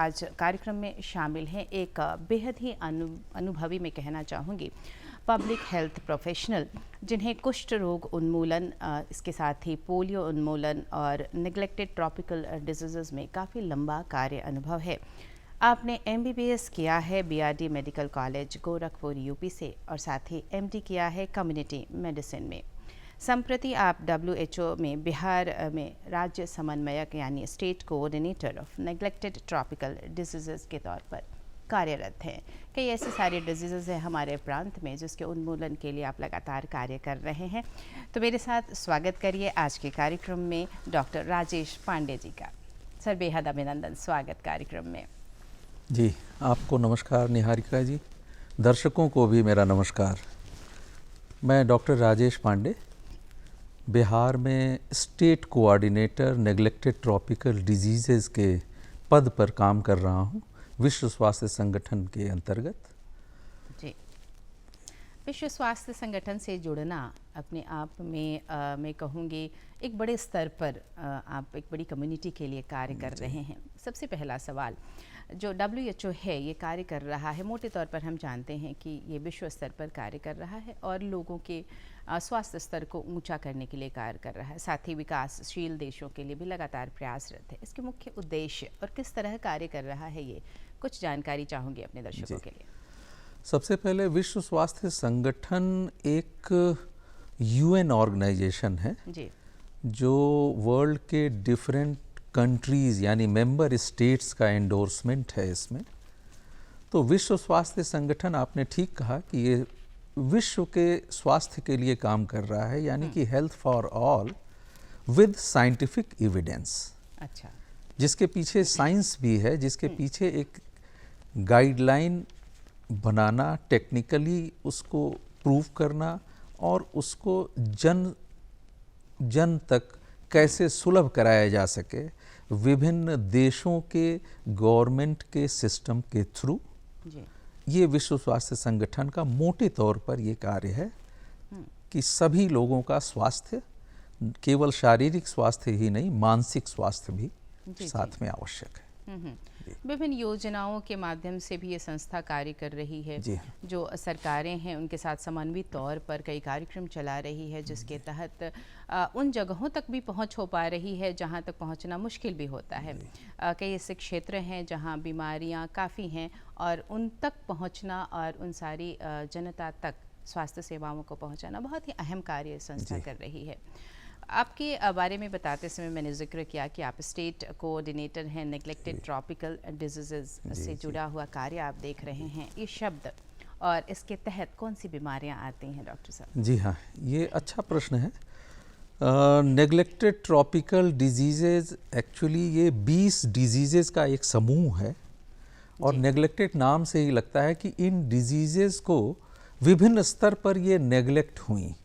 आज कार्यक्रम में शामिल हैं एक बेहद ही अनुभवी मैं कहना चाहूँगी पब्लिक हेल्थ प्रोफेशनल, जिन्हें कुष्ठ रोग उन्मूलन, इसके साथ ही पोलियो उन्मूलन और नेग्लेक्टेड ट्रॉपिकल डिजीज़ में काफ़ी लंबा कार्य अनुभव है। आपने MBBS किया है BRD medical college Gorakhpur UP से और साथ ही MD किया है कम्युनिटी मेडिसिन में। संप्रति आप WHO में बिहार में राज्य समन्वयक यानी state coordinator of neglected tropical disease के तौर पर कार्यरत हैं। कई ऐसी सारी डिजीज़ हैं हमारे प्रांत में जिसके उन्मूलन के लिए आप लगातार कार्य कर रहे हैं। तो मेरे साथ स्वागत करिए आज के कार्यक्रम में डॉक्टर राजेश पांडे जी का। सर, बेहद अभिनंदन, स्वागत कार्यक्रम में। जी, आपको नमस्कार निहारिका जी, दर्शकों को भी मेरा नमस्कार। मैं डॉक्टर राजेश पांडे बिहार में state coordinator neglected tropical disease के पद पर काम कर रहा हूँ, विश्व स्वास्थ्य संगठन के अंतर्गत। जी, विश्व स्वास्थ्य संगठन से जुड़ना अपने आप में मैं कहूँगी एक बड़े स्तर पर आप एक बड़ी कम्युनिटी के लिए कार्य कर रहे हैं। सबसे पहला सवाल, जो WHO है ये कार्य कर रहा है, मोटे तौर पर हम जानते हैं कि ये विश्व स्तर पर कार्य कर रहा है और लोगों के स्वास्थ्य स्तर को ऊंचा करने के लिए कार्य कर रहा है, साथ ही विकासशील देशों के लिए भी लगातार प्रयासरत है। इसके मुख्य उद्देश्य और किस तरह कार्य कर रहा है, ये कुछ जानकारी चाहूँगी अपने दर्शकों के लिए। सबसे पहले विश्व स्वास्थ्य संगठन एक UN ऑर्गेनाइजेशन है जी, जो वर्ल्ड के डिफरेंट कंट्रीज़ यानी मेंबर स्टेट्स का एंडोर्समेंट है इसमें। तो विश्व स्वास्थ्य संगठन, आपने ठीक कहा कि ये विश्व के स्वास्थ्य के लिए काम कर रहा है, यानी कि health for all with scientific evidence. अच्छा, जिसके पीछे साइंस भी है, जिसके पीछे एक गाइडलाइन बनाना, टेक्निकली उसको प्रूव करना और उसको जन तक कैसे सुलभ कराया जा सके विभिन्न देशों के गवर्नमेंट के सिस्टम के थ्रू। ये विश्व स्वास्थ्य संगठन का मोटे तौर पर ये कार्य है कि सभी लोगों का स्वास्थ्य, केवल शारीरिक स्वास्थ्य ही नहीं, मानसिक स्वास्थ्य भी साथ में आवश्यक है। विभिन्न योजनाओं के माध्यम से भी ये संस्था कार्य कर रही है। जो सरकारें हैं उनके साथ समन्वित तौर पर कई कार्यक्रम चला रही है, जिसके तहत उन जगहों तक भी पहुंच हो पा रही है जहां तक पहुंचना मुश्किल भी होता है। कई ऐसे क्षेत्र हैं जहां बीमारियां काफ़ी हैं और उन तक पहुंचना और उन सारी जनता तक स्वास्थ्य सेवाओं को पहुंचाना बहुत ही अहम कार्य संस्था कर रही है। आपके बारे में बताते समय मैंने जिक्र किया कि आप स्टेट कोऑर्डिनेटर हैं नेग्लेक्टेड ट्रॉपिकल डिजीज़ से जुड़ा हुआ कार्य आप देख रहे हैं। ये शब्द और इसके तहत कौन सी बीमारियां आती हैं डॉक्टर साहब? जी हाँ, ये अच्छा प्रश्न है। नेग्लेक्टेड ट्रॉपिकल डिजीज़ एक्चुअली ये 20 डिजीज़ का एक समूह है और नेग्लेक्टेड नाम से ही लगता है कि इन डिजीज़ को विभिन्न स्तर पर ये नेग्लेक्ट हुई।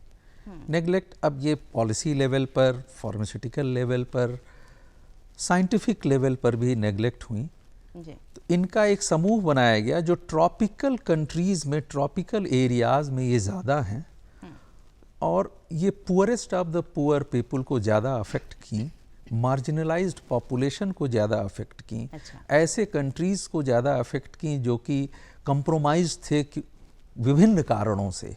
नेग्लेक्ट अब ये पॉलिसी लेवल पर, फार्मास्यूटिकल लेवल पर, साइंटिफिक लेवल पर भी नेग्लेक्ट हुई। तो इनका एक समूह बनाया गया जो ट्रॉपिकल कंट्रीज़ में, ट्रॉपिकल एरियाज़ में ये ज़्यादा हैं और ये poorest of the poor people को ज़्यादा अफेक्ट की, मार्जिनलाइज्ड पॉपुलेशन को ज़्यादा अफेक्ट की, ऐसे कंट्रीज़ को ज़्यादा अफेक्ट की जो कि कंप्रोमाइज थे विभिन्न कारणों से।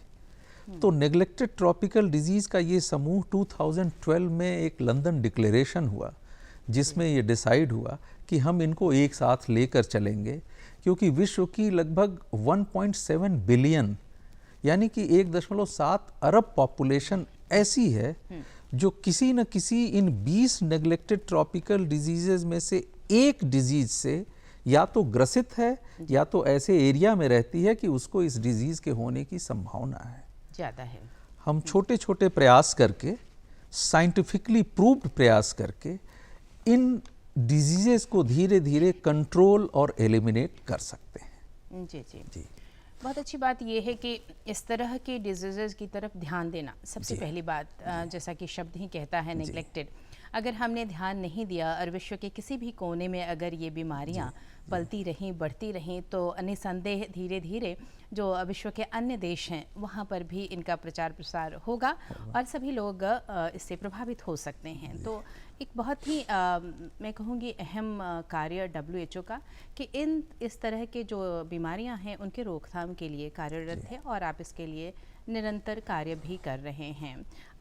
तो नेग्लेक्टेड ट्रॉपिकल डिजीज़ का ये समूह 2012 में एक लंदन डिक्लेरेशन हुआ जिसमें ये डिसाइड हुआ कि हम इनको एक साथ लेकर चलेंगे, क्योंकि विश्व की लगभग 1.7 बिलियन यानी कि 1.7 अरब पॉपुलेशन ऐसी है जो किसी न किसी इन 20 नेग्लेक्टेड ट्रॉपिकल डिजीज़ में से एक डिजीज़ से या तो ग्रसित है या तो ऐसे एरिया में रहती है कि उसको इस डिजीज़ के होने की संभावना है, ज़्यादा है। हम छोटे छोटे प्रयास करके, साइंटिफिकली प्रूव्ड प्रयास करके इन डिजीज़ को धीरे धीरे कंट्रोल और एलिमिनेट कर सकते हैं। जी। बहुत अच्छी बात यह है कि इस तरह के डिजीज़ की तरफ ध्यान देना सबसे पहली बात, जैसा कि शब्द ही कहता है नेग्लेक्टेड। अगर हमने ध्यान नहीं दिया और विश्व के किसी भी कोने में अगर ये बीमारियां पलती रहें, बढ़ती रहें, तो निसंदेह धीरे धीरे जो विश्व के अन्य देश हैं वहाँ पर भी इनका प्रचार प्रसार होगा और सभी लोग इससे प्रभावित हो सकते हैं। तो एक बहुत ही मैं कहूँगी अहम कार्य WHO का कि इस तरह के जो बीमारियां हैं उनके रोकथाम के लिए कार्यरत है और आप इसके लिए निरंतर कार्य भी कर रहे हैं।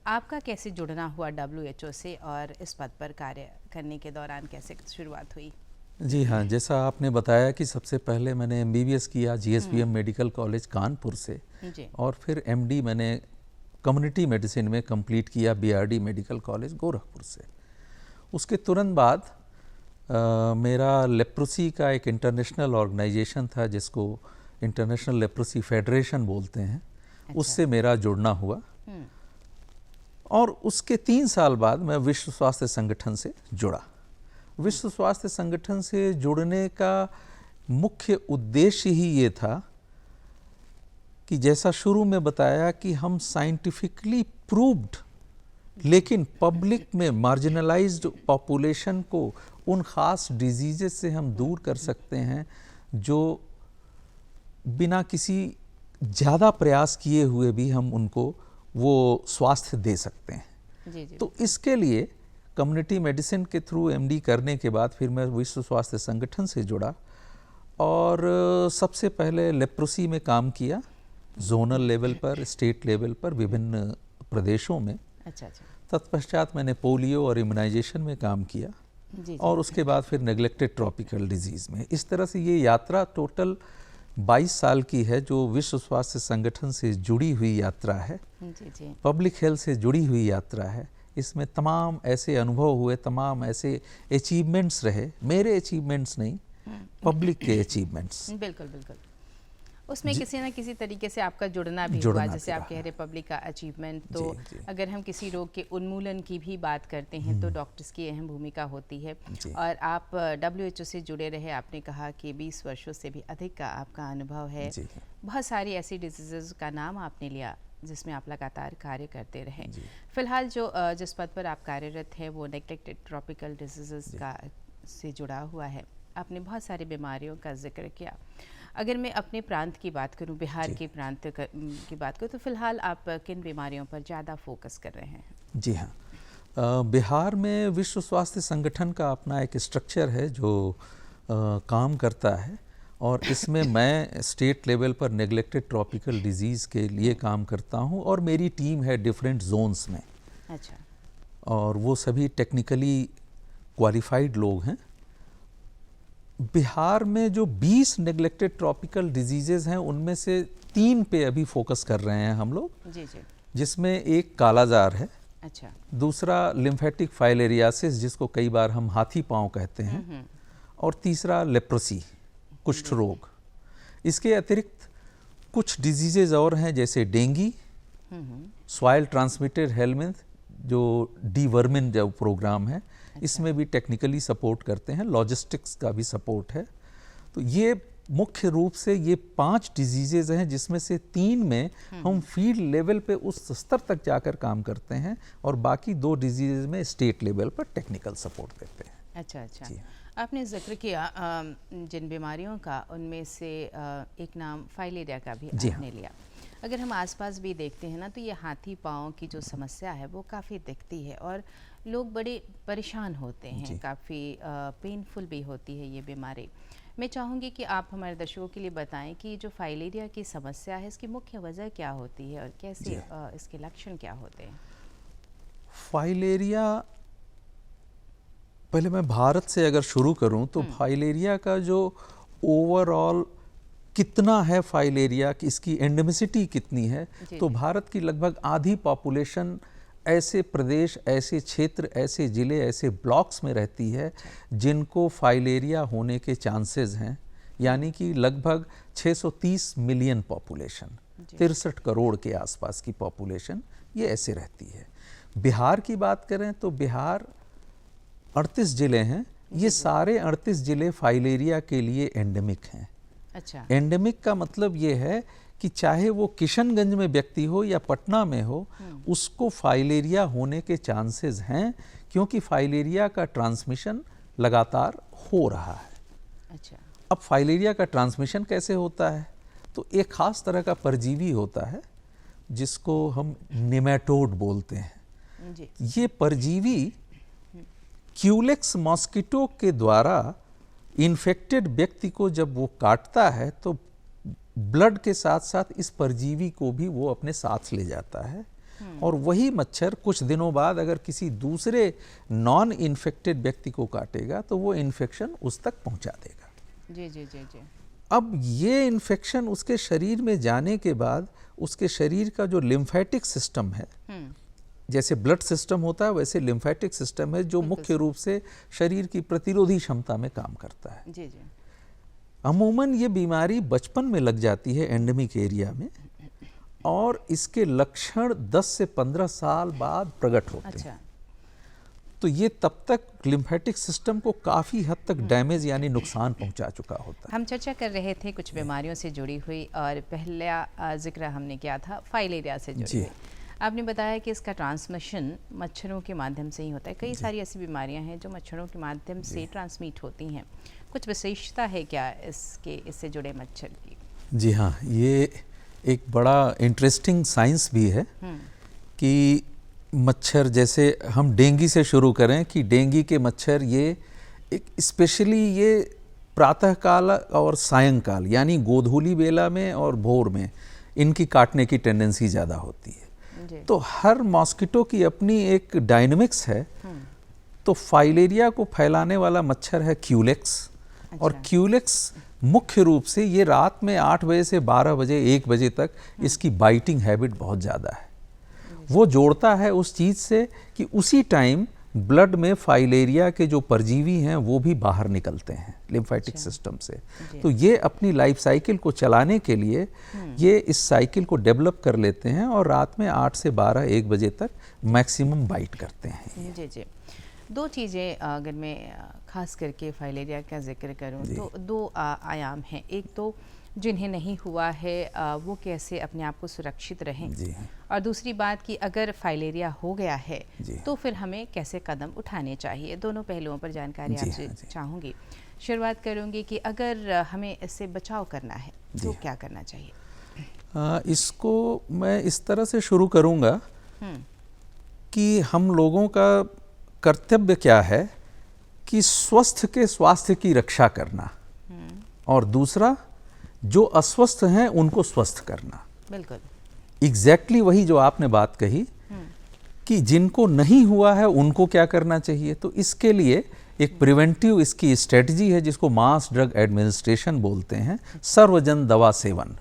आपका कैसे जुड़ना हुआ WHO से और इस पद पर कार्य करने के दौरान कैसे शुरुआत हुई? जी हाँ, जैसा आपने बताया कि सबसे पहले मैंने MBBS किया GSPM मेडिकल कॉलेज कानपुर से जी। और फिर MD मैंने कम्युनिटी मेडिसिन में कंप्लीट किया BRD मेडिकल कॉलेज गोरखपुर से। उसके तुरंत बाद मेरा लेप्रोसी का एक इंटरनेशनल ऑर्गेनाइजेशन था जिसको इंटरनेशनल लेप्रोसी फेडरेशन बोलते हैं। अच्छा। उससे मेरा जुड़ना हुआ और उसके 3 साल बाद मैं विश्व स्वास्थ्य संगठन से जुड़ा। विश्व स्वास्थ्य संगठन से जुड़ने का मुख्य उद्देश्य ही ये था कि जैसा शुरू में बताया कि हम साइंटिफिकली प्रूव्ड लेकिन पब्लिक में मार्जिनलाइज्ड पॉपुलेशन को उन ख़ास डिजीज़ से हम दूर कर सकते हैं जो बिना किसी ज़्यादा प्रयास किए हुए भी हम उनको वो स्वास्थ्य दे सकते हैं। जी जी। तो इसके लिए कम्युनिटी मेडिसिन के थ्रू MD करने के बाद फिर मैं विश्व स्वास्थ्य संगठन से जुड़ा और सबसे पहले लेप्रोसी में काम किया, जोनल लेवल पर, स्टेट लेवल पर, विभिन्न प्रदेशों में। अच्छा अच्छा। तत्पश्चात मैंने पोलियो और इम्यूनाइजेशन में काम किया जी जी। और उसके बाद फिर नेग्लेक्टेड ट्रॉपिकल डिजीज़ में। इस तरह से ये यात्रा टोटल 22 साल की है जो विश्व स्वास्थ्य संगठन से जुड़ी हुई यात्रा है, जी जी। पब्लिक हेल्थ से जुड़ी हुई यात्रा है। इसमें तमाम ऐसे अनुभव हुए, तमाम ऐसे अचीवमेंट्स रहे, मेरे अचीवमेंट्स नहीं, पब्लिक के अचीवमेंट्स। बिल्कुल बिल्कुल। उसमें किसी न किसी तरीके से आपका जुड़ना भी हुआ, जैसे आप कह रहे पब्लिक का अचीवमेंट। तो जी। अगर हम किसी रोग के उन्मूलन की भी बात करते हैं तो डॉक्टर्स की अहम भूमिका होती है और आप WHO से जुड़े रहे। आपने कहा कि 20 वर्षों से भी अधिक का आपका अनुभव है। बहुत सारी ऐसी डिजीज़ का नाम आपने लिया जिसमें आप लगातार कार्य करते रहे। फिलहाल जो जिस पद पर आप कार्यरत हैं वो नेग्लेक्टेड ट्रॉपिकल डिजीज़ का से जुड़ा हुआ है। आपने बहुत सारी बीमारियों का जिक्र किया। अगर मैं अपने प्रांत की बात करूं, बिहार के प्रांत की बात करूं, तो फिलहाल आप किन बीमारियों पर ज़्यादा फोकस कर रहे हैं? जी हाँ, बिहार में विश्व स्वास्थ्य संगठन का अपना एक स्ट्रक्चर है जो काम करता है और इसमें मैं स्टेट लेवल पर नेग्लेक्टेड ट्रॉपिकल डिजीज़ के लिए काम करता हूं और मेरी टीम है डिफरेंट जोन्स में। अच्छा। और वो सभी टेक्निकली क्वालिफाइड लोग हैं। बिहार में जो 20 नेग्लेक्टेड ट्रॉपिकल डिजीज़ेज़ हैं उनमें से 3 पे अभी फोकस कर रहे हैं हम लोग। जी जी। जिसमें एक कालाजार है, अच्छा। दूसरा लिम्फेटिक फाइलेरियासिस जिसको कई बार हम हाथी पांव कहते हैं, और तीसरा लेप्रोसी, कुष्ठ रोग। इसके अतिरिक्त कुछ डिजीज़ेज और हैं जैसे डेंगी, सॉइल ट्रांसमिटेड हेलमिंथ जो डीवर्मिन जो प्रोग्राम है, इसमें भी टेक्निकली सपोर्ट करते हैं, लॉजिस्टिक्स का भी सपोर्ट है। तो ये मुख्य रूप से ये 5 डिजीज़ेज हैं जिसमें से 3 में हम फील्ड लेवल पे उस स्तर तक जाकर काम करते हैं और बाकी 2 डिजीज़ेज में स्टेट लेवल पर टेक्निकल सपोर्ट देते हैं। अच्छा अच्छा। आपने जिक्र किया जिन बीमारियों का, उनमें से एक नाम फाइलेरिया का भी आपने लिया। अगर हम आसपास भी देखते हैं ना तो ये हाथी पाँव की जो समस्या है वो काफ़ी दिखती है और लोग बड़े परेशान होते हैं, काफ़ी पेनफुल भी होती है ये बीमारी। मैं चाहूँगी कि आप हमारे दर्शकों के लिए बताएं कि जो फाइलेरिया की समस्या है इसकी मुख्य वजह क्या होती है और कैसे इसके लक्षण क्या होते हैं? फाइलेरिया, पहले मैं भारत से अगर शुरू करूं तो फाइलेरिया का जो ओवरऑल कितना है फाइलेरिया की, इसकी एंडेमिसिटी कितनी है, तो भारत की लगभग आधी पॉपुलेशन ऐसे प्रदेश, ऐसे क्षेत्र, ऐसे ज़िले, ऐसे ब्लॉक्स में रहती है जिनको फाइलेरिया होने के चांसेस हैं। यानी कि लगभग 630 मिलियन पॉपुलेशन, 63 करोड़ के आसपास की पॉपुलेशन ये ऐसे रहती है। बिहार की बात करें तो बिहार 38 ज़िले हैं, ये सारे 38 ज़िले फाइलेरिया के लिए एंडेमिक हैं, अच्छा। एंडेमिक का मतलब ये है कि चाहे वो किशनगंज में व्यक्ति हो या पटना में हो, उसको फाइलेरिया होने के चांसेस हैं, क्योंकि फाइलेरिया का ट्रांसमिशन लगातार हो रहा है। अच्छा। अब फाइलेरिया का ट्रांसमिशन कैसे होता है? तो एक खास तरह का परजीवी होता है जिसको हम नेमाटोड बोलते हैं। जी। ये परजीवी क्यूलेक्स मॉस्किटो के द्वारा इन्फेक्टेड व्यक्ति को जब वो काटता है तो ब्लड के साथ साथ इस परजीवी को भी वो अपने साथ ले जाता है, और वही मच्छर कुछ दिनों बाद अगर किसी दूसरे नॉन इन्फेक्टेड व्यक्ति को काटेगा तो वो इन्फेक्शन उस तक पहुंचा देगा। जी जी जी जी। अब ये इन्फेक्शन उसके शरीर में जाने के बाद उसके शरीर का जो लिम्फेटिक सिस्टम है, जैसे ब्लड सिस्टम होता है वैसे लिम्फेटिक सिस्टम है जो मुख्य रूप से शरीर की प्रतिरोधी क्षमता में काम करता है। जी जी। अमूमन ये बीमारी बचपन में लग जाती है एंडेमिक एरिया में, और इसके लक्षण 10 से 15 साल बाद प्रकट होते अच्छा। हैं। तो ये तब तक लिम्फेटिक सिस्टम को काफ़ी हद तक डैमेज यानी नुकसान पहुंचा चुका होता है। हम चर्चा कर रहे थे कुछ बीमारियों से जुड़ी हुई, और पहला जिक्र हमने किया था फाइलेरिया से जुड़ी हुई। आपने बताया कि इसका ट्रांसमिशन मच्छरों के माध्यम से ही होता है। कई सारी ऐसी बीमारियां हैं जो मच्छरों के माध्यम से ट्रांसमिट होती हैं। कुछ विशेषता है क्या इससे जुड़े मच्छर की? जी हाँ, ये एक बड़ा इंटरेस्टिंग साइंस भी है कि मच्छर, जैसे हम डेंगू से शुरू करें कि डेंगू के मच्छर ये एक स्पेशली ये प्रातःकाल और सायंकाल यानी गोधूली बेला में और भोर में इनकी काटने की टेंडेंसी ज़्यादा होती है। तो हर मॉस्किटो की अपनी एक डायनेमिक्स है। तो फाइलेरिया को फैलाने वाला मच्छर है क्यूलेक्स। अच्छा। और क्यूलेक्स मुख्य रूप से ये रात में 8 बजे से 12 बजे 1 बजे तक इसकी बाइटिंग हैबिट बहुत ज़्यादा है। वो जोड़ता है उस चीज़ से कि उसी टाइम ब्लड में फाइलेरिया के जो परजीवी हैं वो भी बाहर निकलते हैं लिम्फेटिक सिस्टम से। तो ये अपनी लाइफ साइकिल को चलाने के लिए ये इस साइकिल को डेवलप कर लेते हैं और रात में 8 से 12 1 बजे तक मैक्सिमम बाइट करते हैं। जी जी। दो चीज़ें अगर मैं खास करके फाइलेरिया का जिक्र करूं तो दो आयाम हैं। एक तो जिन्हें नहीं हुआ है वो कैसे अपने आप को सुरक्षित रहें, और दूसरी बात कि अगर फाइलेरिया हो गया है तो फिर हमें कैसे कदम उठाने चाहिए। दोनों पहलुओं पर जानकारी आपसे चाहूँगी। शुरुआत करूँगी कि अगर हमें इससे बचाव करना है तो क्या करना चाहिए? इसको मैं इस तरह से शुरू करूँगा कि हम लोगों का कर्तव्य क्या है कि स्वस्थ के स्वास्थ्य की रक्षा करना, और दूसरा जो अस्वस्थ हैं उनको स्वस्थ करना। बिल्कुल एग्जैक्टली वही जो आपने बात कही कि जिनको नहीं हुआ है उनको क्या करना चाहिए। तो इसके लिए एक प्रिवेंटिव इसकी स्ट्रेटजी है जिसको मास ड्रग एडमिनिस्ट्रेशन बोलते हैं, सर्वजन दवा सेवन,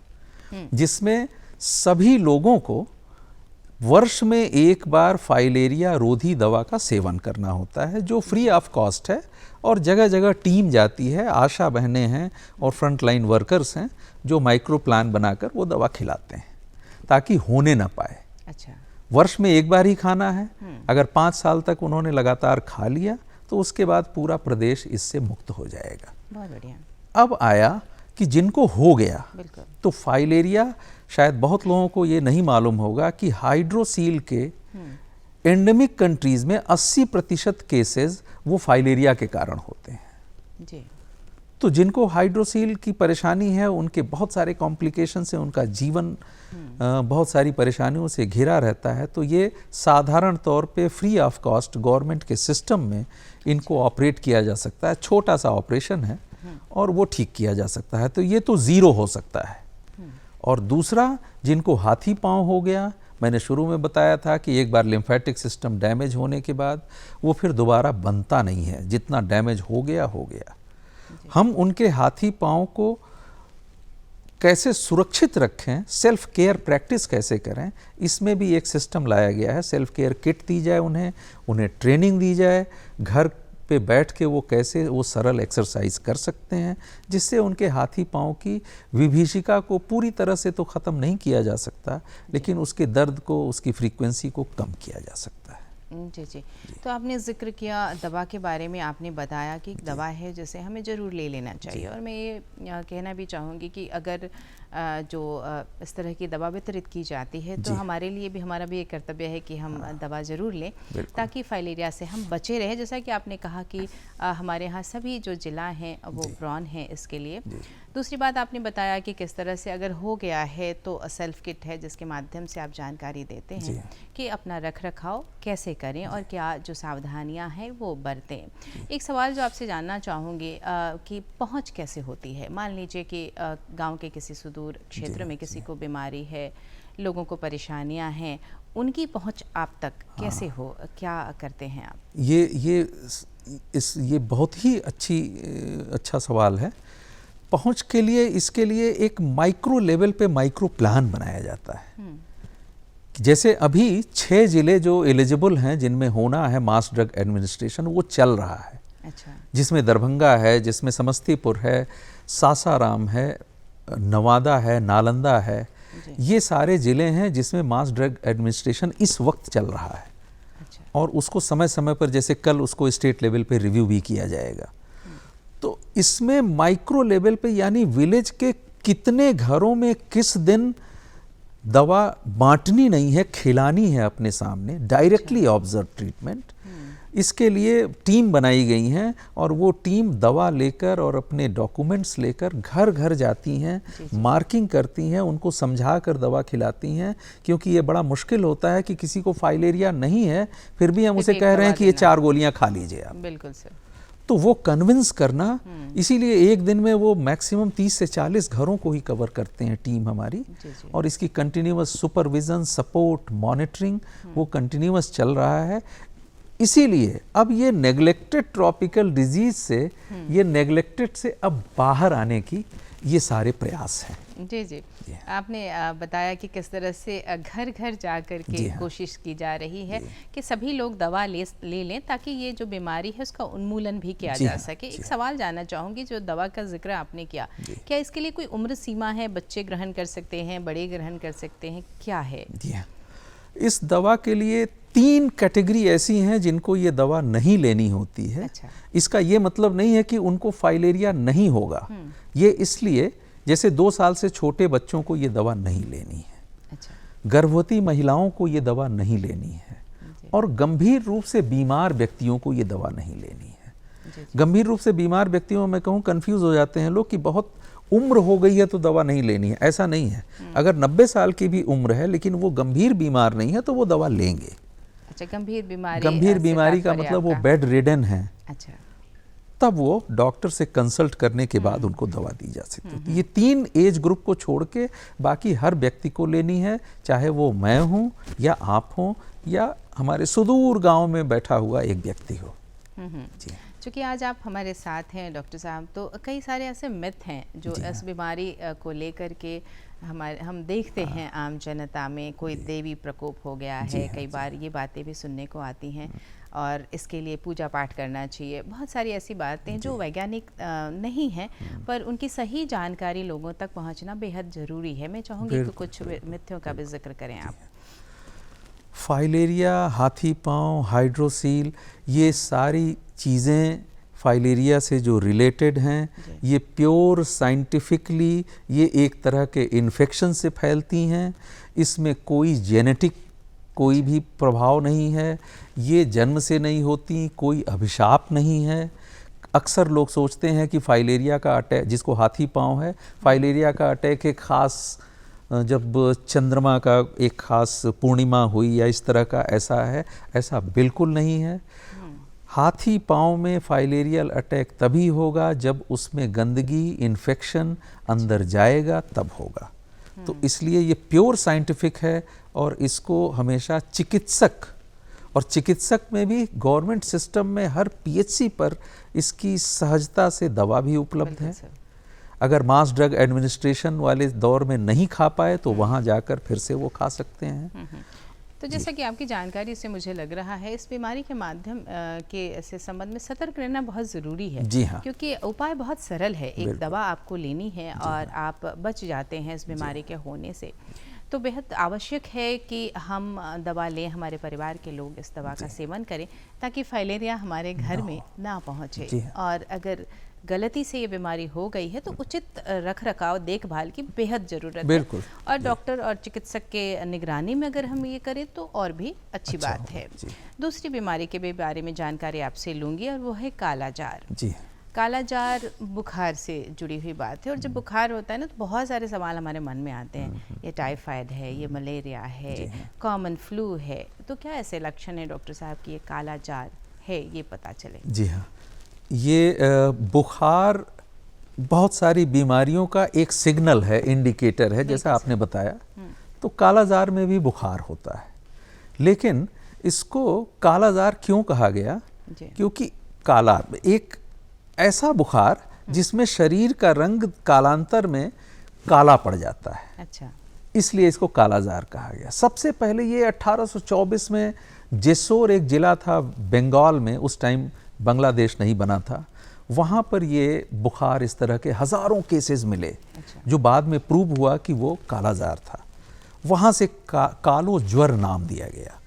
जिसमें सभी लोगों को वर्ष में एक बार फाइलेरिया रोधी दवा का सेवन करना होता है जो फ्री ऑफ कॉस्ट है, और जगह जगह टीम जाती है, आशा बहनें हैं और फ्रंटलाइन वर्कर्स हैं जो माइक्रो प्लान बनाकर वो दवा खिलाते हैं ताकि होने ना पाए। अच्छा। वर्ष में एक बार ही खाना है। अगर 5 साल तक उन्होंने लगातार खा लिया तो उसके बाद पूरा प्रदेश इससे मुक्त हो जाएगा। बहुत बढ़िया। अब आया कि जिनको हो गया, तो फाइलेरिया, शायद बहुत लोगों को ये नहीं मालूम होगा कि हाइड्रोसील के एंडेमिक कंट्रीज में 80% केसेस वो फाइलेरिया के कारण होते हैं। जी। तो जिनको हाइड्रोसील की परेशानी है उनके बहुत सारे कॉम्प्लिकेशन से उनका जीवन बहुत सारी परेशानियों से घिरा रहता है। तो ये साधारण तौर पे फ्री ऑफ कॉस्ट गवर्नमेंट के सिस्टम में इनको ऑपरेट किया जा सकता है। छोटा सा ऑपरेशन है और वो ठीक किया जा सकता है। तो ये तो ज़ीरो हो सकता है। और दूसरा, जिनको हाथी पांव हो गया, मैंने शुरू में बताया था कि एक बार लिम्फेटिक सिस्टम डैमेज होने के बाद वो फिर दोबारा बनता नहीं है, जितना डैमेज हो गया हो गया। हम उनके हाथी पांव को कैसे सुरक्षित रखें, सेल्फ केयर प्रैक्टिस कैसे करें, इसमें भी एक सिस्टम लाया गया है। सेल्फ केयर किट दी जाए, उन्हें ट्रेनिंग दी जाए, घर पे बैठ के वो कैसे वो सरल एक्सरसाइज कर सकते हैं, जिससे उनके हाथी पांव की विभीषिका को पूरी तरह से तो ख़त्म नहीं किया जा सकता, लेकिन उसके दर्द को, उसकी फ्रीक्वेंसी को कम किया जा सकता है। जी जी। तो आपने ज़िक्र किया दवा के बारे में, आपने बताया कि एक दवा है जिसे हमें ज़रूर ले लेना चाहिए, और मैं ये कहना भी चाहूँगी कि अगर इस तरह की दवा वितरित की जाती है तो हमारे लिए भी, हमारा भी एक कर्तव्य है कि हम दवा ज़रूर लें ताकि फाइलेरिया से हम बचे रहें। जैसा कि आपने कहा कि हमारे यहाँ सभी जो ज़िला हैं वो ब्रॉन हैं इसके लिए। दूसरी बात आपने बताया कि किस तरह से अगर हो गया है तो सेल्फ किट है जिसके माध्यम से आप जानकारी देते हैं कि अपना रख रखाव कैसे करें और क्या जो सावधानियां हैं वो बरतें। एक सवाल जो आपसे जानना चाहूँगी कि पहुंच कैसे होती है? मान लीजिए कि गांव के किसी सुदूर क्षेत्र में किसी को बीमारी है, लोगों को परेशानियां हैं, उनकी पहुंच आप तक कैसे हो, क्या करते हैं आप? ये बहुत ही अच्छा सवाल है। पहुंच के लिए, इसके लिए एक माइक्रो लेवल पे माइक्रो प्लान बनाया जाता है। जैसे अभी 6 जिले जो एलिजिबल हैं जिनमें होना है मास ड्रग एडमिनिस्ट्रेशन, वो चल रहा है। अच्छा। जिसमें दरभंगा है, जिसमें समस्तीपुर है, सासाराम है, नवादा है, नालंदा है, ये सारे ज़िले हैं जिसमें मास ड्रग एडमिनिस्ट्रेशन इस वक्त चल रहा है। अच्छा। और उसको समय समय पर, जैसे कल उसको स्टेट लेवल पे रिव्यू भी किया जाएगा। तो इसमें माइक्रो लेवल पे, यानी विलेज के कितने घरों में किस दिन दवा बांटनी नहीं है, खिलानी है अपने सामने, डायरेक्टली ऑब्जर्व ट्रीटमेंट, इसके लिए टीम बनाई गई हैं। और वो टीम दवा लेकर और अपने डॉक्यूमेंट्स लेकर घर घर जाती हैं, मार्किंग करती हैं, उनको समझा कर दवा खिलाती हैं। क्योंकि ये बड़ा मुश्किल होता है कि किसी को फाइलेरिया नहीं है फिर भी हम उसे कह रहे हैं कि ये 4 गोलियां खा लीजिए आप। बिल्कुल सर। तो वो कन्विंस करना, इसीलिए एक दिन में वो मैक्सिमम 30 से 40 घरों को ही कवर करते हैं टीम हमारी। और इसकी कंटिन्यूअस सुपरविजन, सपोर्ट, मॉनिटरिंग वो कंटिन्यूअस चल रहा है। इसीलिए अब ये नेग्लेक्टेड ट्रॉपिकल डिजीज से, ये नेग्लेक्टेड से अब बाहर आने की ये सारे प्रयास हैं। जी जी। आपने बताया कि किस तरह से घर घर जा कर के कोशिश की जा रही है कि सभी लोग दवा ले लें ताकि ये जो बीमारी है उसका उन्मूलन भी किया जा सके। एक सवाल जानना चाहूँगी, जो दवा का जिक्र आपने किया, क्या इसके लिए कोई उम्र सीमा है? बच्चे ग्रहण कर सकते हैं, बड़े ग्रहण कर सकते हैं, क्या है? इस दवा के लिए 3 कैटेगरी ऐसी हैं जिनको ये दवा नहीं लेनी होती है। अच्छा। इसका ये मतलब नहीं है कि उनको फाइलेरिया नहीं होगा। ये इसलिए, जैसे 2 साल से छोटे बच्चों को ये दवा नहीं लेनी है। अच्छा। गर्भवती महिलाओं को ये दवा नहीं लेनी है, और गंभीर रूप से बीमार व्यक्तियों को ये दवा नहीं लेनी है। गंभीर रूप से बीमार व्यक्तियों में कहूँ, कंफ्यूज हो जाते हैं लोग कि बहुत उम्र हो गई है तो दवा नहीं लेनी है। ऐसा नहीं है। अगर 90 साल की भी उम्र है लेकिन वो गंभीर बीमार नहीं है तो वो दवा लेंगे। अच्छा, गंभीर बीमारी का मतलब वो बेड रिडन है। अच्छा। तब वो डॉक्टर से कंसल्ट करने के बाद उनको दवा दी जा सकती है। ये 3 एज ग्रुप को छोड़ के बाकी हर व्यक्ति को लेनी है, चाहे वो मैं हूँ या आप हों या हमारे सुदूर गांव में बैठा हुआ एक व्यक्ति हो। जी। चूँकि आज आप हमारे साथ हैं डॉक्टर साहब, तो कई सारे ऐसे मिथ हैं जो इस बीमारी को लेकर के हम देखते हैं आम जनता में। कोई देवी प्रकोप हो गया है, कई बार ये बातें भी सुनने को आती हैं, और इसके लिए पूजा पाठ करना चाहिए। बहुत सारी ऐसी बातें हैं जो वैज्ञानिक नहीं हैं, पर उनकी सही जानकारी लोगों तक पहुंचना बेहद ज़रूरी है। मैं चाहूँगी कि कुछ मिथ्यों का भी जिक्र करें आप। फाइलेरिया, हाथी पाँव, हाइड्रोसील, ये सारी चीज़ें फाइलेरिया से जो रिलेटेड हैं, ये प्योर साइंटिफिकली ये एक तरह के इन्फेक्शन से फैलती हैं। इसमें कोई जेनेटिक कोई भी प्रभाव नहीं है, ये जन्म से नहीं होती, कोई अभिशाप नहीं है। अक्सर लोग सोचते हैं कि फाइलेरिया का अटैक, जिसको हाथी पाँव है, फाइलेरिया का अटैक एक ख़ास, जब चंद्रमा का एक ख़ास पूर्णिमा हुई या इस तरह का ऐसा है। ऐसा बिल्कुल नहीं है। हाथी पाँव में फाइलेरियल अटैक तभी होगा जब उसमें गंदगी, इन्फेक्शन अंदर जाएगा, तब होगा। तो इसलिए ये प्योर साइंटिफिक है, और इसको हमेशा चिकित्सक, और चिकित्सक में भी गवर्नमेंट सिस्टम में हर पीएचसी पर इसकी सहजता से दवा भी उपलब्ध है। अगर मास ड्रग एडमिनिस्ट्रेशन वाले दौर में नहीं खा पाए तो वहाँ जाकर फिर से वो खा सकते हैं। तो जैसा कि आपकी जानकारी से मुझे लग रहा है, इस बीमारी के माध्यम के से संबंध में सतर्क रहना बहुत ज़रूरी है। जी हाँ। क्योंकि उपाय बहुत सरल है, एक दवा आपको लेनी है और आप बच जाते हैं इस बीमारी के होने से। तो बेहद आवश्यक है कि हम दवा लें, हमारे परिवार के लोग इस दवा का सेवन करें ताकि फाइलेरिया हमारे घर में ना पहुँचे। और अगर गलती से ये बीमारी हो गई है तो उचित रख रखाव देखभाल की बेहद ज़रूरत है। और डॉक्टर और चिकित्सक के निगरानी में अगर हम ये करें तो और भी अच्छी बात है। दूसरी बीमारी के बारे में जानकारी आपसे लूँगी और वो है कालाजार। जी, कालाजार बुखार से जुड़ी हुई बात है। और जब बुखार होता है ना तो बहुत सारे सवाल हमारे मन में आते हैं, ये टाइफाइड है, ये मलेरिया है, कॉमन फ्लू है, तो क्या ऐसे लक्षण है डॉक्टर साहब कि ये कालाजार है, ये पता चले? जी हाँ, ये बुखार बहुत सारी बीमारियों का एक सिग्नल है, इंडिकेटर है, जैसा आपने बताया। तो कालाजार में भी बुखार होता है, लेकिन इसको कालाजार क्यों कहा गया? क्योंकि काला एक ऐसा बुखार जिसमें शरीर का रंग कालांतर में काला पड़ जाता है। अच्छा, इसलिए इसको कालाजार कहा गया। सबसे पहले ये 1824 में जेसोर एक जिला था बंगाल में, उस टाइम बांग्लादेश नहीं बना था, वहाँ पर ये बुखार इस तरह के हज़ारों केसेस मिले। अच्छा। जो बाद में प्रूव हुआ कि वो कालाजार था। वहाँ से कालो ज्वर नाम दिया गया।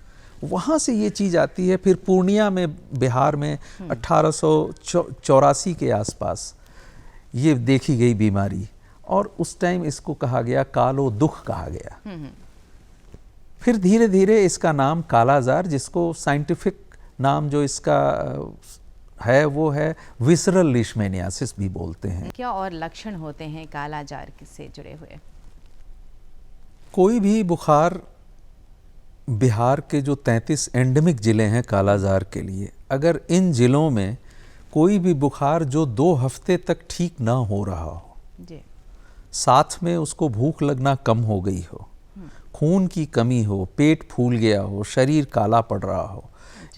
वहाँ से ये चीज़ आती है। फिर पूर्णिया में, बिहार में 1884 के आसपास ये देखी गई बीमारी, और उस टाइम इसको कहा गया कालो दुख कहा गया। फिर धीरे धीरे इसका नाम कालाजार, जिसको साइंटिफिक नाम जो इसका है वो है विसरल लीशमैनियासिस भी बोलते हैं। क्या और लक्षण होते हैं कालाजार से जुड़े हुए? कोई भी बुखार, बिहार के जो 33 एंडेमिक ज़िले हैं कालाजार के लिए, अगर इन ज़िलों में कोई भी बुखार जो 2 हफ्ते तक ठीक ना हो रहा हो जी, साथ में उसको भूख लगना कम हो गई हो, खून की कमी हो, पेट फूल गया हो, शरीर काला पड़ रहा हो,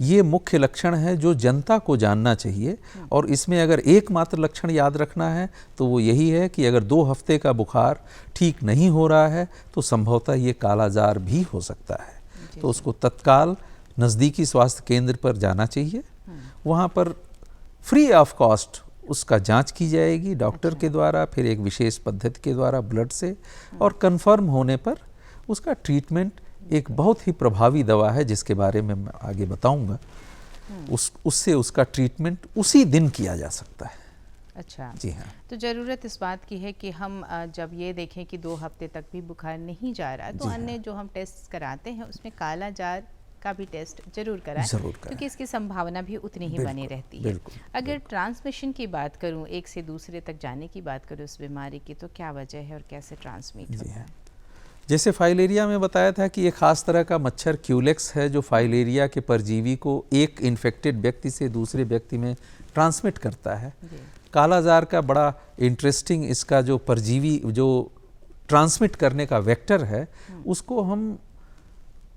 ये मुख्य लक्षण है जो जनता को जानना चाहिए। और इसमें अगर एकमात्र लक्षण याद रखना है तो वो यही है कि अगर 2 हफ्ते का बुखार ठीक नहीं हो रहा है तो संभवतः ये कालाजार भी हो सकता है। तो उसको तत्काल नज़दीकी स्वास्थ्य केंद्र पर जाना चाहिए। वहाँ पर फ्री ऑफ कॉस्ट उसका जांच की जाएगी डॉक्टर के द्वारा, फिर एक विशेष पद्धति के द्वारा ब्लड से, और कंफर्म होने पर उसका ट्रीटमेंट एक बहुत ही प्रभावी दवा है जिसके बारे में मैं आगे बताऊंगा। उससे उसका ट्रीटमेंट उसी दिन किया जा सकता है। अच्छा, जी हाँ। तो ज़रूरत इस बात की है कि हम जब ये देखें कि 2 हफ्ते तक भी बुखार नहीं जा रहा तो अन्य जो हम टेस्ट कराते हैं उसमें कालाजार का भी टेस्ट जरूर कराएं, क्योंकि इसकी संभावना भी उतनी ही बनी रहती है। अगर ट्रांसमिशन की बात करूं, एक से दूसरे तक जाने की बात करूं उस बीमारी की, तो क्या वजह है और कैसे ट्रांसमिट होता है? जैसे फाइलेरिया में बताया था कि एक खास तरह का मच्छर क्यूलेक्स है जो फाइलेरिया के परजीवी को एक इन्फेक्टेड व्यक्ति से दूसरे व्यक्ति में ट्रांसमिट करता है। कालाजार का बड़ा इंटरेस्टिंग, इसका जो परजीवी जो ट्रांसमिट करने का वेक्टर है उसको हम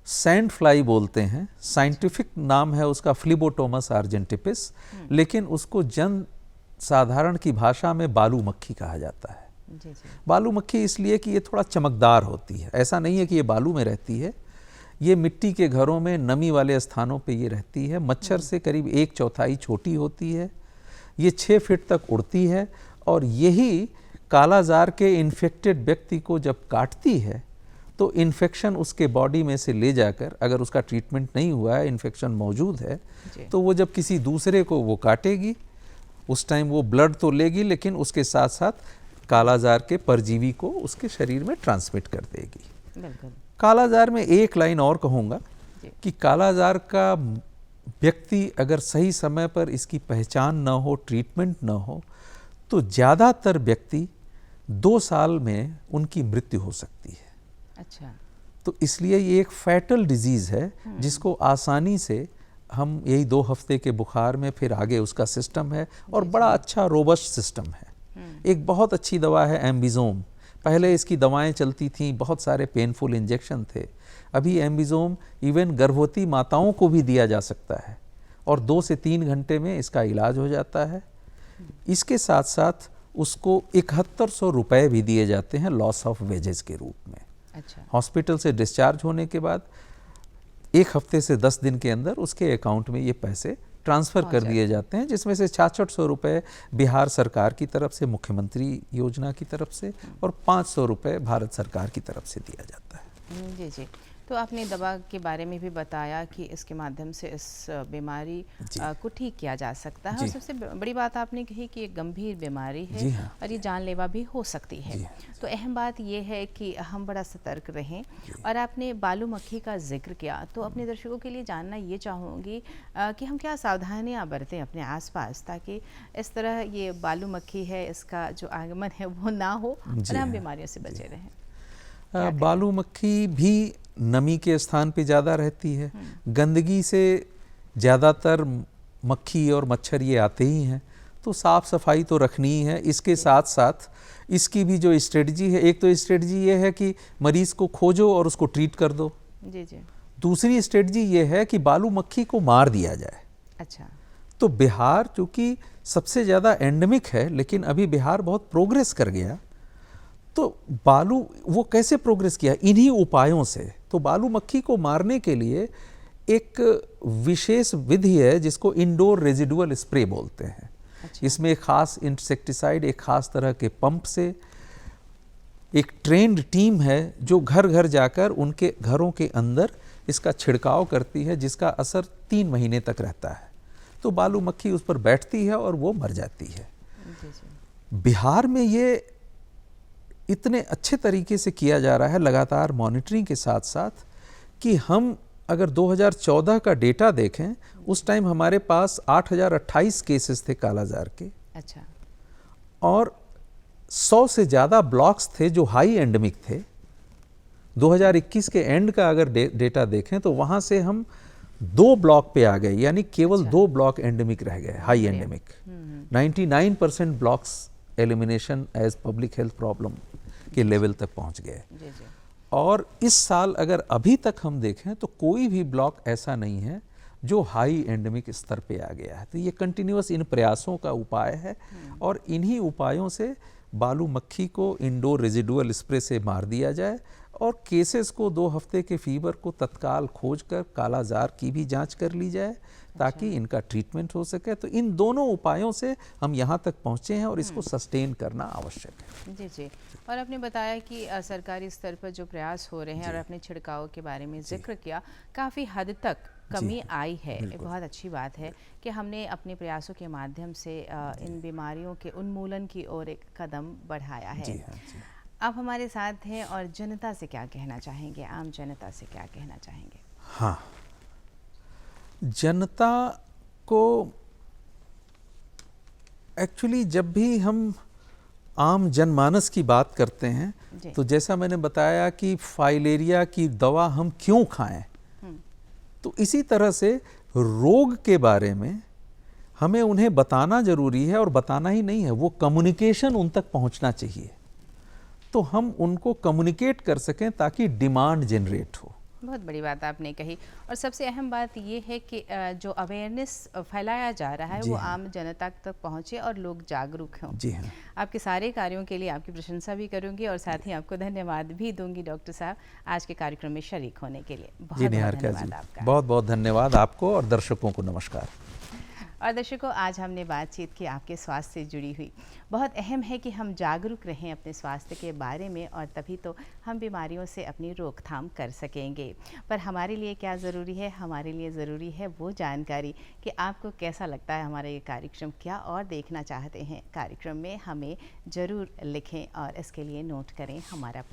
सैंड फ्लाई बोलते हैं। साइंटिफिक नाम है उसका फ्लिबोटोमस आर्जेंटिपिस, लेकिन उसको जन साधारण की भाषा में बालू मक्खी कहा जाता है। बालू मक्खी इसलिए कि ये थोड़ा चमकदार होती है, ऐसा नहीं है कि ये बालू में रहती है, ये मिट्टी के घरों में नमी वाले स्थानों पे ये रहती है। मच्छर से करीब 1/4 छोटी होती है, ये 6 फीट तक उड़ती है, और यही कालाजार के इन्फेक्टेड व्यक्ति को जब काटती है तो इन्फेक्शन उसके बॉडी में से ले जाकर, अगर उसका ट्रीटमेंट नहीं हुआ है, इन्फेक्शन मौजूद है, तो वो जब किसी दूसरे को वो काटेगी उस टाइम वो ब्लड तो लेगी, लेकिन उसके साथ साथ कालाजार के परजीवी को उसके शरीर में ट्रांसमिट कर देगी। कालाजार में एक लाइन और कहूँगा कि कालाजार का व्यक्ति अगर सही समय पर इसकी पहचान न हो, ट्रीटमेंट न हो, तो ज़्यादातर व्यक्ति 2 साल में उनकी मृत्यु हो सकती है। अच्छा, तो इसलिए ये एक फैटल डिजीज़ है जिसको आसानी से हम यही 2 हफ्ते के बुखार में, फिर आगे उसका सिस्टम है और बड़ा अच्छा रोबस्ट सिस्टम है। एक बहुत अच्छी दवा है एम्बिजोम। पहले इसकी दवाएं चलती थीं, बहुत सारे पेनफुल इंजेक्शन थे। अभी एम्बिजोम इवन गर्भवती माताओं को भी दिया जा सकता है और 2 से 3 घंटे में इसका इलाज हो जाता है। इसके साथ साथ उसको 7100 रुपये भी दिए जाते हैं लॉस ऑफ वेजेस के रूप में। अच्छा, हॉस्पिटल से डिस्चार्ज होने के बाद 1 हफ्ते से 10 दिन के अंदर उसके अकाउंट में ये पैसे ट्रांसफ़र कर दिए जाते हैं, जिसमें से 6600 रुपये बिहार सरकार की तरफ से, मुख्यमंत्री योजना की तरफ से, और 500 रुपये भारत सरकार की तरफ से दिया जाता है। जी जी। तो आपने दवा के बारे में भी बताया कि इसके माध्यम से इस बीमारी को ठीक किया जा सकता है, और सबसे बड़ी बात आपने कही कि एक गंभीर बीमारी है और ये जानलेवा भी हो सकती है। तो अहम बात ये है कि हम बड़ा सतर्क रहें। और आपने बालू मक्खी का जिक्र किया, तो अपने दर्शकों के लिए जानना ये चाहूँगी कि हम क्या सावधानियाँ बरतें अपने आसपास, ताकि इस तरह ये बालू मक्खी है इसका जो आगमन है वो ना हो और हम बीमारियों से बचे रहें। बालू मक्खी भी नमी के स्थान पे ज़्यादा रहती है, गंदगी से ज़्यादातर मक्खी और मच्छर ये आते ही हैं, तो साफ़ सफाई तो रखनी ही है। इसके साथ साथ इसकी भी जो स्ट्रेटजी है, एक तो स्ट्रेटजी ये है कि मरीज़ को खोजो और उसको ट्रीट कर दो। जी जी। दूसरी स्ट्रेटजी ये है कि बालू मक्खी को मार दिया जाए। अच्छा। तो बिहार चूँकि सबसे ज़्यादा एंडेमिक है, लेकिन अभी बिहार बहुत प्रोग्रेस कर गया। तो बालू वो कैसे प्रोग्रेस किया? इन्हीं उपायों से। तो बालू मक्खी को मारने के लिए एक विशेष विधि है जिसको इंडोर रेजिडुअल स्प्रे बोलते हैं। अच्छा। इसमें एक खास इंसेक्टिसाइड, एक खास तरह के पंप से एक ट्रेंड टीम है जो घर घर जाकर उनके घरों के अंदर इसका छिड़काव करती है, जिसका असर 3 महीने तक रहता है। तो बालू मक्खी उस पर बैठती है और वो मर जाती है। बिहार में ये इतने अच्छे तरीके से किया जा रहा है, लगातार मॉनिटरिंग के साथ साथ, कि हम अगर 2014 का डेटा देखें, उस टाइम हमारे पास 8028 केसेस थे कालाजार के। अच्छा। और 100 से ज़्यादा ब्लॉक्स थे जो हाई एंडेमिक थे। 2021 के एंड का अगर डेटा देखें तो वहाँ से हम 2 ब्लॉक पे आ गए, यानी केवल 2 ब्लॉक एंडेमिक रह गए, high endemic. 99% blocks elimination as public health problem के लेवल तक पहुंच गए। और इस साल अगर अभी तक हम देखें तो कोई भी ब्लॉक ऐसा नहीं है जो हाई एंडेमिक स्तर पे आ गया है। तो ये कंटिन्यूअस इन प्रयासों का उपाय है, और इन्हीं उपायों से बालू मक्खी को इंडोर रेजिडुअल स्प्रे से मार दिया जाए, और केसेस को 2 हफ्ते के फीवर को तत्काल खोजकर कालाजार की भी जांच कर ली जाए, ताकि इनका ट्रीटमेंट हो सके। तो इन दोनों उपायों से हम यहाँ तक पहुँचे हैं, और इसको सस्टेन करना आवश्यक है। जी जी। और आपने बताया कि सरकारी स्तर पर जो प्रयास हो रहे हैं, और अपने छिड़काव के बारे में जिक्र किया, काफ़ी हद तक कमी आई है। बहुत अच्छी बात है कि हमने अपने प्रयासों के माध्यम से इन बीमारियों के उन्मूलन की ओर एक कदम बढ़ाया है। आप हमारे साथ हैं, और जनता से क्या कहना चाहेंगे, आम जनता से क्या कहना चाहेंगे? हाँ, जनता को एक्चुअली जब भी हम आम जनमानस की बात करते हैं, तो जैसा मैंने बताया कि फाइलेरिया की दवा हम क्यों खाएं, तो इसी तरह से रोग के बारे में हमें उन्हें बताना जरूरी है, और बताना ही नहीं है, वो कम्युनिकेशन उन तक पहुंचना चाहिए। तो हम उनको कम्युनिकेट कर सकें ताकि डिमांड जनरेट हो। बहुत बड़ी बात आपने कही। और सबसे अहम बात ये है कि जो अवेयरनेस फैलाया जा रहा है वो आम जनता तक पहुँचे और लोग जागरूक हों। जी हाँ। आपके सारे कार्यों के लिए आपकी प्रशंसा भी करूंगी, और साथ ही आपको धन्यवाद भी दूंगी डॉक्टर साहब, आज के कार्यक्रम में शरीक होने के लिए। बहुत धन्यवाद आपका। बहुत बहुत धन्यवाद आपको, और दर्शकों को नमस्कार। और दर्शकों, आज हमने बातचीत की आपके स्वास्थ्य से जुड़ी हुई। बहुत अहम है कि हम जागरूक रहें अपने स्वास्थ्य के बारे में, और तभी तो हम बीमारियों से अपनी रोकथाम कर सकेंगे। पर हमारे लिए क्या ज़रूरी है? हमारे लिए ज़रूरी है वो जानकारी कि आपको कैसा लगता है हमारा ये कार्यक्रम, क्या और देखना चाहते हैं कार्यक्रम में, हमें ज़रूर लिखें, और इसके लिए नोट करें हमारा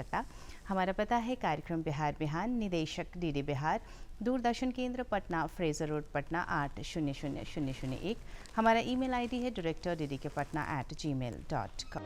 पता है कार्यक्रम बिहार बिहान, निदेशक डीडी बिहार, दूरदर्शन केंद्र पटना, फ्रेजर रोड पटना 800001। हमारा ईमेल आईडी है directorddkpatna@gmail.com।